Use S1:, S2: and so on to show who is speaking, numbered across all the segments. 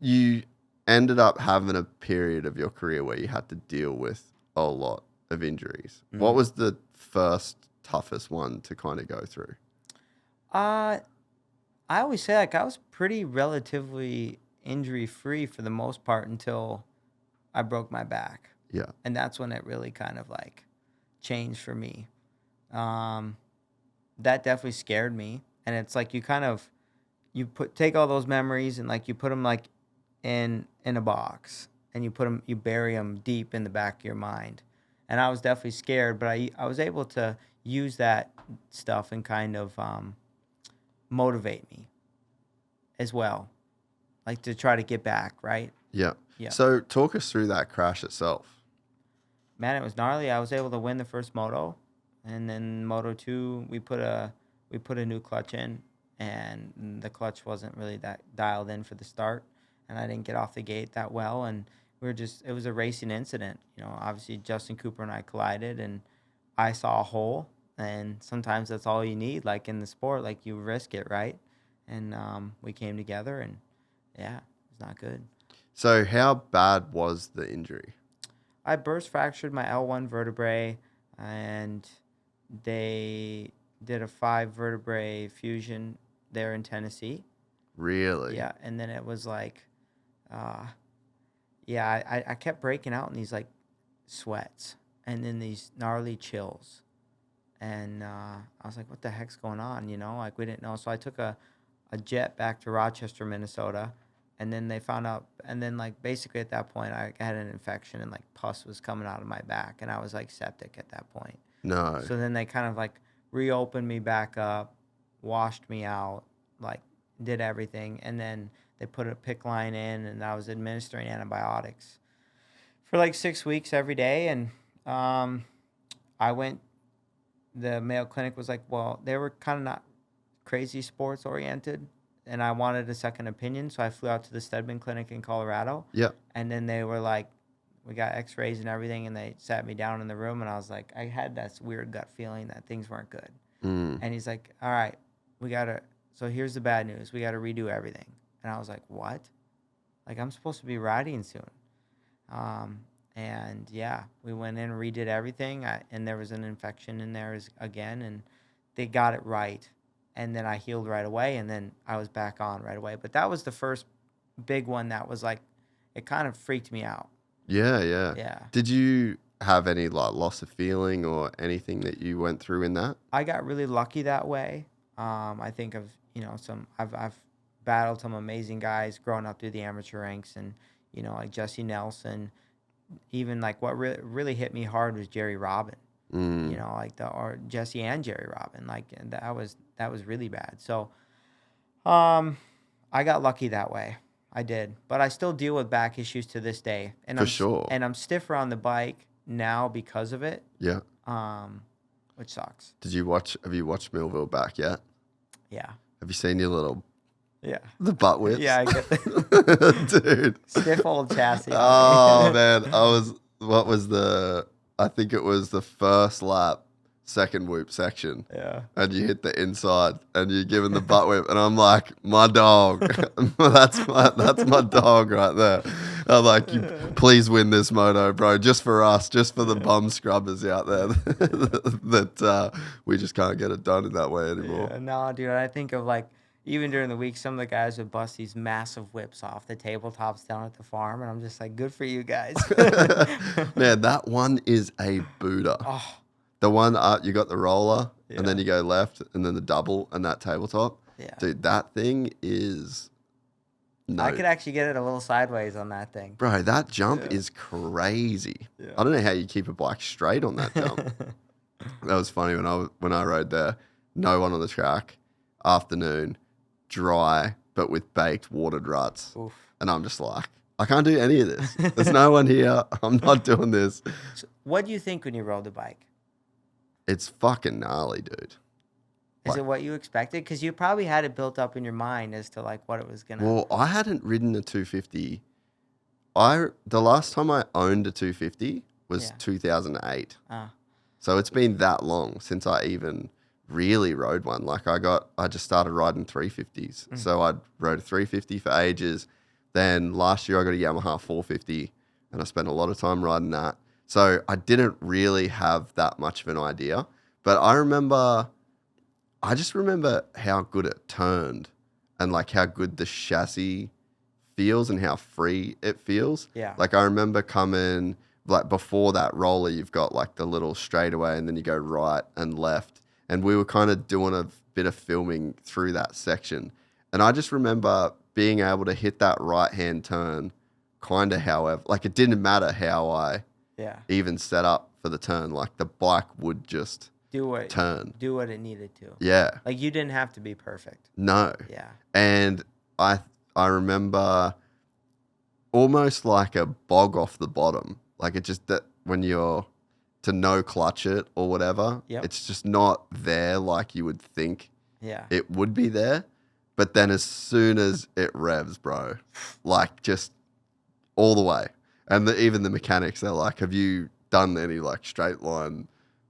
S1: you ended up having a period of your career where you had to deal with a lot of injuries. What was the first toughest one to kind of go through?
S2: Uh, I always say like I was pretty relatively injury free for the most part until I broke my back,
S1: Yeah.
S2: and that's when it really kind of like changed for me. Um, that definitely scared me, and it's like take all those memories and like you put them like in a box and you bury them deep in the back of your mind. And I was definitely scared, but I was able to use that stuff and kind of motivate me as well, like to try to get back, right?
S1: Yeah.
S2: Yeah.
S1: So talk us through that crash itself.
S2: Man, it was gnarly. I was able to win the first moto, and then Moto 2 we put a new clutch in, and the clutch wasn't really that dialed in for the start, and I didn't get off the gate that well, and it was a racing incident. Obviously Justin Cooper and I collided, and I saw a hole, and sometimes that's all you need, like in the sport, like you risk it, right? And we came together, and yeah, it was not good.
S1: So how bad was the injury?
S2: I burst fractured my L1 vertebrae, and they did a 5 vertebrae fusion there in Tennessee.
S1: Really?
S2: Yeah, and then it was like, uh, yeah, I kept breaking out in these like sweats and then these gnarly chills, and I was like, what the heck's going on? Like we didn't know. So I took a jet back to Rochester, Minnesota, and then they found out, and then like basically at that point I had an infection and like pus was coming out of my back, and I was like septic at that point.
S1: No.
S2: So then they kind of like reopened me back up, washed me out, like did everything, and then they put a PICC line in, and I was administering antibiotics for like 6 weeks every day, and I went. The Mayo Clinic was like, well, they were kind of not crazy sports oriented, and I wanted a second opinion, so I flew out to the Stedman Clinic in Colorado.
S1: Yeah.
S2: And then they were like, we got X-rays and everything, and they sat me down in the room, and I was like, I had that weird gut feeling that things weren't good.
S1: Mm.
S2: And he's like, all right, so here's the bad news, we gotta redo everything. And I was like, what? Like I'm supposed to be riding soon. And yeah, we went in and redid everything, and there was an infection in there again, and they got it right. And then I healed right away, and then I was back on right away. But that was the first big one that was like, it kind of freaked me out.
S1: Yeah, yeah.
S2: Yeah.
S1: Did you have any like loss of feeling or anything that you went through in that?
S2: I got really lucky that way. I think of, I've battled some amazing guys growing up through the amateur ranks, and, like Jesse Nelson. Even like what really hit me hard was Jerry Robin.
S1: Mm.
S2: Or Jesse and Jerry Robin. Like, and that was really bad. So, I got lucky that way. I did, but I still deal with back issues to this day, and
S1: For sure.
S2: And I'm stiffer on the bike now because of it.
S1: Yeah.
S2: Which sucks.
S1: Have you watched Millville back yet?
S2: Yeah.
S1: Have you seen your little
S2: Yeah.
S1: the butt whips?
S2: Yeah, I get that.
S1: Dude.
S2: Stiff old chassis.
S1: Oh man, I think it was the first lap, second whoop section.
S2: Yeah.
S1: And you hit the inside and you're giving the butt whip, and I'm like, my dog. that's my dog right there. I'm like, you please win this moto, bro, just for us, just for the bum scrubbers out there that we just can't get it done in that way anymore.
S2: Yeah, no, dude, I think of like, even during the week, some of the guys would bust these massive whips off the tabletops down at the farm, and I'm just like, good for you guys.
S1: Man, that one is a booter.
S2: Oh,
S1: The one you got the roller,
S2: Yeah.
S1: and then you go left, and then the double, and that tabletop.
S2: yeah.
S1: Dude, that thing is no.
S2: I could actually get it a little sideways on that thing.
S1: Bro, that jump
S2: Yeah.
S1: is crazy.
S2: Yeah.
S1: I don't know how you keep a bike straight on that jump. That was funny when I rode there. No one on the track. Afternoon, dry, but with baked watered ruts.
S2: Oof.
S1: And I'm just like, I can't do any of this. There's no one here. I'm not doing this.
S2: So what do you think when you rode the bike?
S1: It's fucking gnarly, dude.
S2: Is it what you expected? Because you probably had it built up in your mind as to like what it was gonna.
S1: Well, I hadn't ridden a 250. The last time I owned a 250 was
S2: Yeah.
S1: 2008.
S2: Ah.
S1: So it's been that long since I even really rode one. Like I just started riding 350s. So I rode a 350 for ages. Then last year I got a Yamaha 450 and I spent a lot of time riding that. So I didn't really have that much of an idea. But I just remember how good it turned and like how good the chassis feels and how free it feels.
S2: Yeah.
S1: Like I remember coming, like before that roller, you've got like the little straightaway and then you go right and left. And we were kind of doing a bit of filming through that section. And I just remember being able to hit that right-hand turn kind of however, like it didn't matter how I
S2: Yeah.
S1: even set up for the turn. Like the bike would just
S2: Do what
S1: turn.
S2: it needed to.
S1: Yeah.
S2: Like you didn't have to be perfect.
S1: No.
S2: Yeah.
S1: And I remember almost like a bog off the bottom. Like it just that when you're to no clutch it or whatever,
S2: Yep.
S1: it's just not there like you would think
S2: Yeah.
S1: it would be there. But then as soon as it revs, bro, like just all the way. And even the mechanics, they're like, have you done any like straight line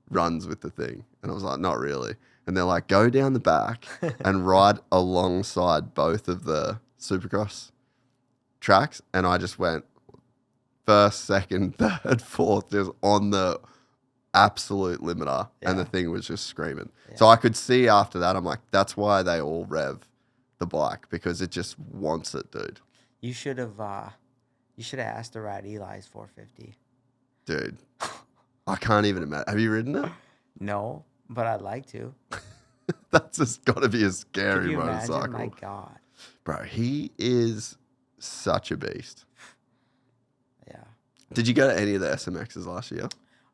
S1: runs with the thing? And I was like, not really. And they're like, go down the back and ride alongside both of the Supercross tracks. And I just went first, second, third, fourth, just on the absolute limiter. And the
S2: Yeah.
S1: thing was just screaming.
S2: Yeah.
S1: So I could see after that, I'm like, that's why they all rev the bike, because it just wants it, dude.
S2: You should have asked to ride Eli's 450.
S1: Dude, I can't even imagine. Have you ridden it?
S2: No, but I'd like to.
S1: That's just got to be a
S2: Could
S1: scary
S2: you
S1: motorcycle.
S2: imagine? My God.
S1: Bro, he is such a beast.
S2: Yeah.
S1: Did you go to any of the SMXs last year?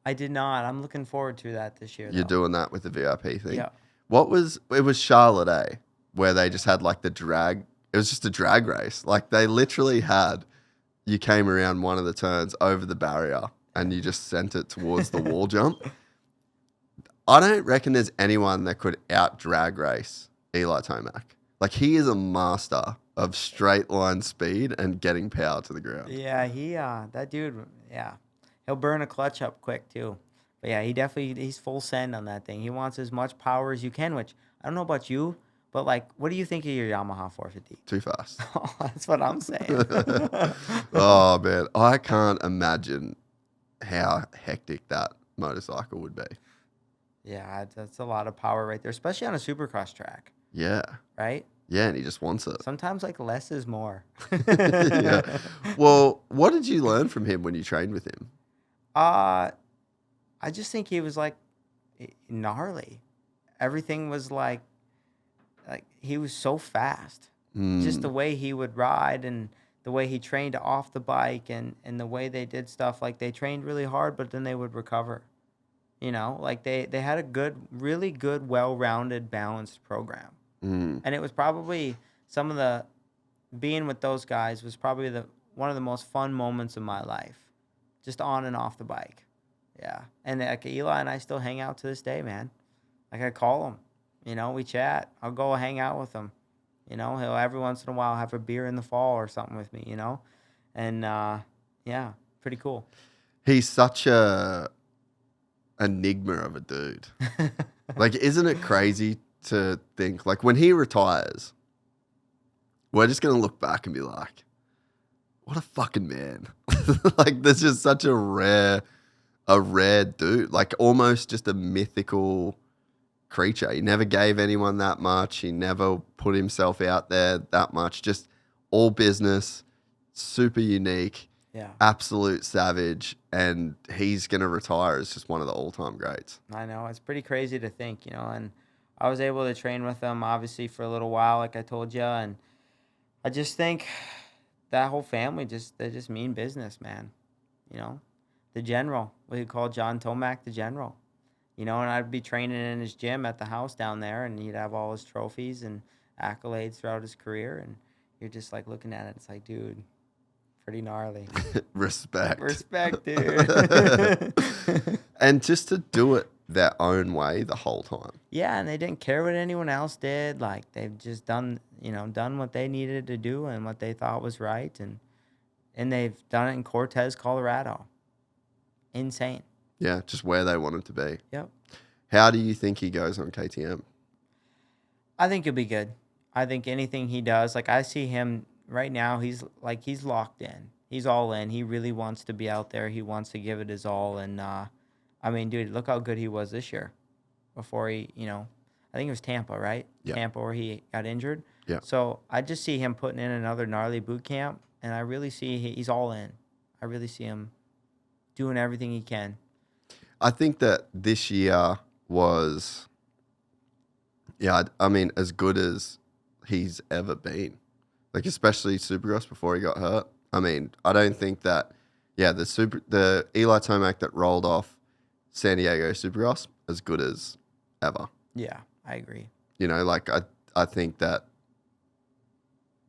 S2: I did not. I'm looking forward to that this year.
S1: You're
S2: though.
S1: doing that with the VIP thing?
S2: Yeah.
S1: It was Charlotte, where they just had like it was just a drag race. Like they literally you came around one of the turns over the barrier and you just sent it towards the wall jump. I don't reckon there's anyone that could out drag race Eli Tomac. Like he is a master of straight line speed and getting power to the ground.
S2: Yeah, that dude, yeah. He'll burn a clutch up quick too. But yeah, he's full send on that thing. He wants as much power as you can, which I don't know about you, but like, what do you think of your Yamaha 450?
S1: Too fast.
S2: That's what I'm saying.
S1: Oh man, I can't imagine how hectic that motorcycle would be.
S2: Yeah, that's a lot of power right there, especially on a supercross track,
S1: Yeah.
S2: right?
S1: Yeah, and he just wants it.
S2: Sometimes like less is more.
S1: Yeah. Well, what did you learn from him when you trained with him?
S2: I just think he was like gnarly. Everything was like he was so fast. Just the way he would ride and the way he trained off the bike and the way they did stuff. Like they trained really hard, but then they would recover. You know, like they had a really good, well-rounded, balanced program. And it was probably being with those guys was probably one of the most fun moments of my life, just on and off the bike. Yeah. And like Eli and I still hang out to this day, man. Like I call him, you know, we chat. I'll go hang out with him. You know, he'll every once in a while have a beer in the fall or something with me, you know? And yeah, pretty cool.
S1: He's such a enigma of a dude. Like, isn't it crazy to think, like, when he retires, we're just going to look back and be like, what a fucking man. Like, this is such a rare dude. Like, almost just a mythical creature. He never gave anyone that much. He never put himself out there that much. Just all business, super unique.
S2: Yeah.
S1: Absolute savage, and he's going to retire as just one of the all-time greats.
S2: I know. It's pretty crazy to think, you know, and I was able to train with him, obviously, for a little while, like I told you, and I just think that whole family, they just mean business, man. You know, the general, we call John Tomac the general, you know, and I'd be training in his gym at the house down there, and he'd have all his trophies and accolades throughout his career, and you're just, like, looking at it, it's like, dude, pretty gnarly.
S1: Respect,
S2: dude.
S1: And just to do it their own way the whole time.
S2: Yeah, and they didn't care what anyone else did. Like they've just done what they needed to do and what they thought was right, and they've done it in Cortez, Colorado. Insane.
S1: Yeah, just where they wanted to be.
S2: Yep.
S1: How do you think he goes on KTM?
S2: I think he'll be good. I think anything he does, like I see him right now he's locked in. He's all in. He really wants to be out there. He wants to give it his all. And I mean, dude, look how good he was this year. Before he, I think it was Tampa, right?
S1: Yeah.
S2: Tampa where he got injured.
S1: Yeah.
S2: So I just see him putting in another gnarly boot camp, and I really see he's all in. I really see him doing everything he can.
S1: I think that this year was, I mean, as good as he's ever been. Like, especially Supercross before he got hurt. I mean, I don't think that, the Eli Tomac that rolled off San Diego Supercross, as good as ever.
S2: Yeah, I agree.
S1: Like, I think that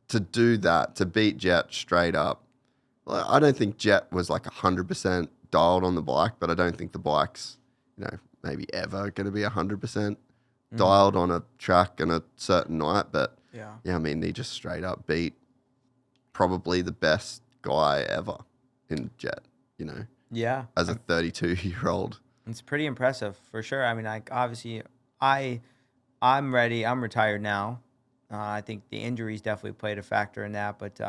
S1: to do that, to beat Jet straight up, I don't think Jet was like 100% dialed on the bike, but I don't think the bike's, maybe ever going to be 100% dialed on a track and a certain night. But
S2: yeah,
S1: I mean, he just straight up beat probably the best guy ever in Jet,
S2: yeah.
S1: as a 32-year-old.
S2: It's pretty impressive for sure. I mean, obviously, I'm ready. I'm retired now. I think the injuries definitely played a factor in that, but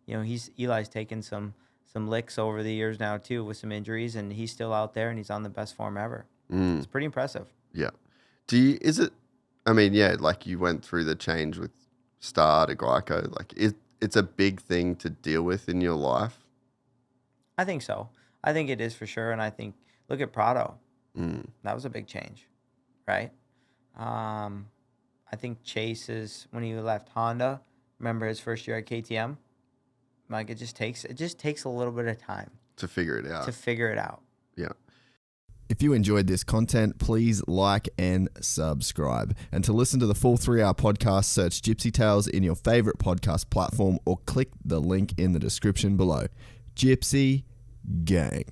S2: Eli's taken some licks over the years now too with some injuries, and he's still out there and he's on the best form ever. It's pretty impressive.
S1: Yeah. Like you went through the change with Star to Geico. Like, it's a big thing to deal with in your life.
S2: I think so. I think it is for sure, and I think look at Prado. That was a big change, right? I think Chase's when he left Honda. Remember his first year at KTM? Like it just takes a little bit of time
S1: to figure it out. Yeah.
S3: If you enjoyed this content, please like and subscribe. And to listen to the full 3-hour podcast, search Gypsy Tales in your favorite podcast platform or click the link in the description below. Gypsy Gang.